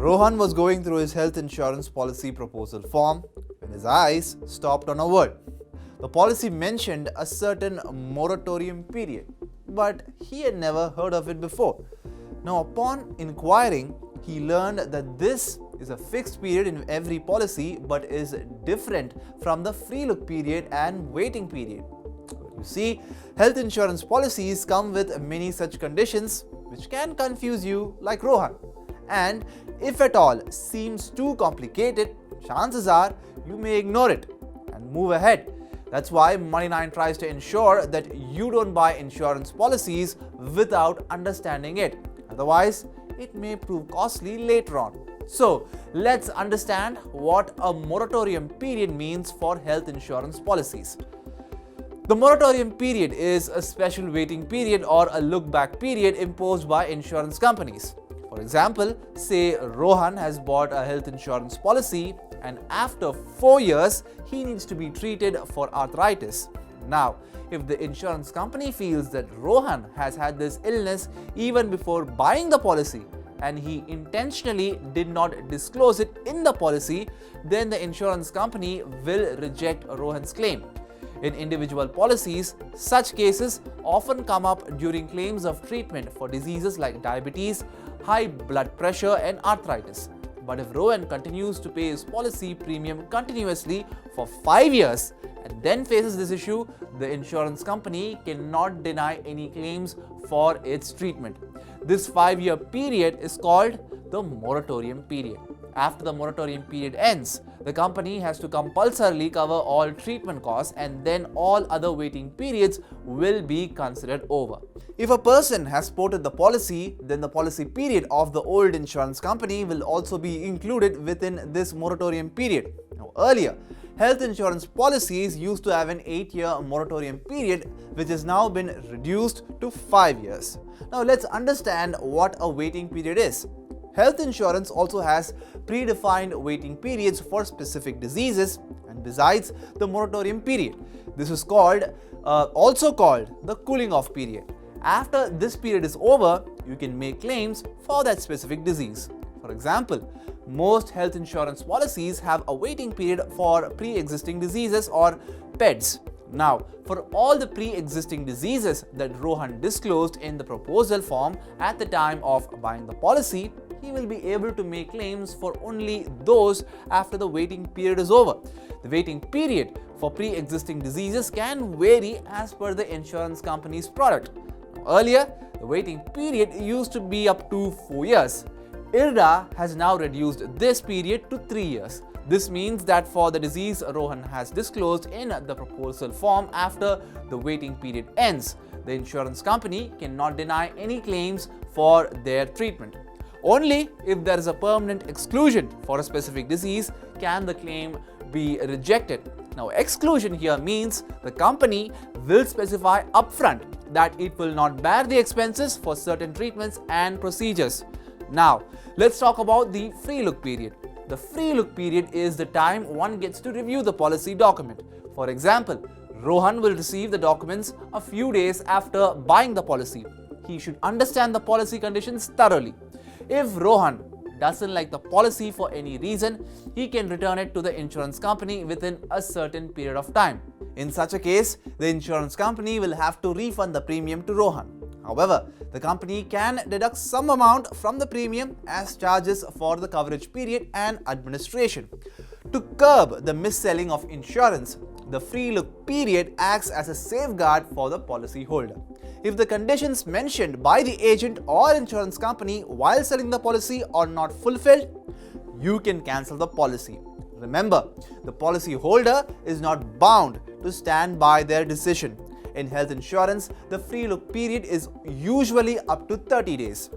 Rohan was going through his health insurance policy proposal form when his eyes stopped on a word. The policy mentioned a certain moratorium period, but he had never heard of it before. Now, upon inquiring, he learned that this is a fixed period in every policy but is different from the free look period and waiting period. You see, health insurance policies come with many such conditions which can confuse you like Rohan. And if at all seems too complicated, chances are you may ignore it and move ahead. That's why Money9 tries to ensure that you don't buy insurance policies without understanding it. Otherwise, it may prove costly later on. So, let's understand what a moratorium period means for health insurance policies. The moratorium period is a special waiting period or a look-back period imposed by insurance companies. For example, say Rohan has bought a health insurance policy and after 4 years, he needs to be treated for arthritis. Now, if the insurance company feels that Rohan has had this illness even before buying the policy and he intentionally did not disclose it in the policy, then the insurance company will reject Rohan's claim. In individual policies, such cases often come up during claims of treatment for diseases like diabetes, high blood pressure and arthritis. But if Rohan continues to pay his policy premium continuously for 5 years and then faces this issue, the insurance company cannot deny any claims for its treatment. This 5-year period is called the moratorium period. After the moratorium period ends, the company has to compulsorily cover all treatment costs and then all other waiting periods will be considered over. If a person has ported the policy, then the policy period of the old insurance company will also be included within this moratorium period. Now, earlier, health insurance policies used to have an 8-year moratorium period, which has now been reduced to 5 years. Now, let's understand what a waiting period is. Health insurance also has predefined waiting periods for specific diseases and besides the moratorium period. This is also called the cooling off period. After this period is over, you can make claims for that specific disease. For example, most health insurance policies have a waiting period for pre-existing diseases or PEDs. Now, for all the pre-existing diseases that Rohan disclosed in the proposal form at the time of buying the policy, he will be able to make claims for only those after the waiting period is over. The waiting period for pre-existing diseases can vary as per the insurance company's product. Earlier, the waiting period used to be up to 4 years. IRDA has now reduced this period to 3 years. This means that for the disease Rohan has disclosed in the proposal form after the waiting period ends, the insurance company cannot deny any claims for their treatment. Only if there is a permanent exclusion for a specific disease can the claim be rejected. Now, exclusion here means the company will specify upfront that it will not bear the expenses for certain treatments and procedures. Now, let's talk about the free look period. The free look period is the time one gets to review the policy document. For example, Rohan will receive the documents a few days after buying the policy. He should understand the policy conditions thoroughly. If Rohan doesn't like the policy for any reason, he can return it to the insurance company within a certain period of time. In such a case, the insurance company will have to refund the premium to Rohan. However, the company can deduct some amount from the premium as charges for the coverage period and administration. To curb the mis-selling of insurance, the free look period acts as a safeguard for the policyholder. If the conditions mentioned by the agent or insurance company while selling the policy are not fulfilled, you can cancel the policy. Remember, the policyholder is not bound to stand by their decision. In health insurance, the free look period is usually up to 30 days.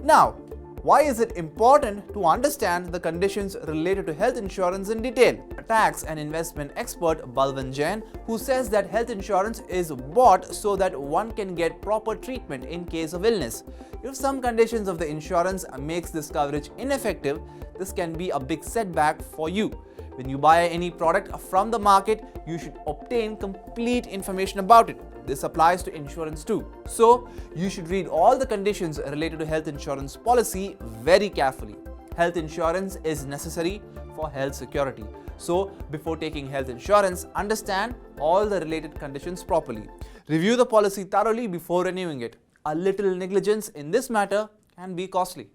Now, why is it important to understand the conditions related to health insurance in detail? A tax and investment expert, Balwant Jain, who says that health insurance is bought so that one can get proper treatment in case of illness. If some conditions of the insurance makes this coverage ineffective, this can be a big setback for you. When you buy any product from the market, you should obtain complete information about it. This applies to insurance too. So, you should read all the conditions related to health insurance policy very carefully. Health insurance is necessary for health security. So, before taking health insurance, understand all the related conditions properly. Review the policy thoroughly before renewing it. A little negligence in this matter can be costly.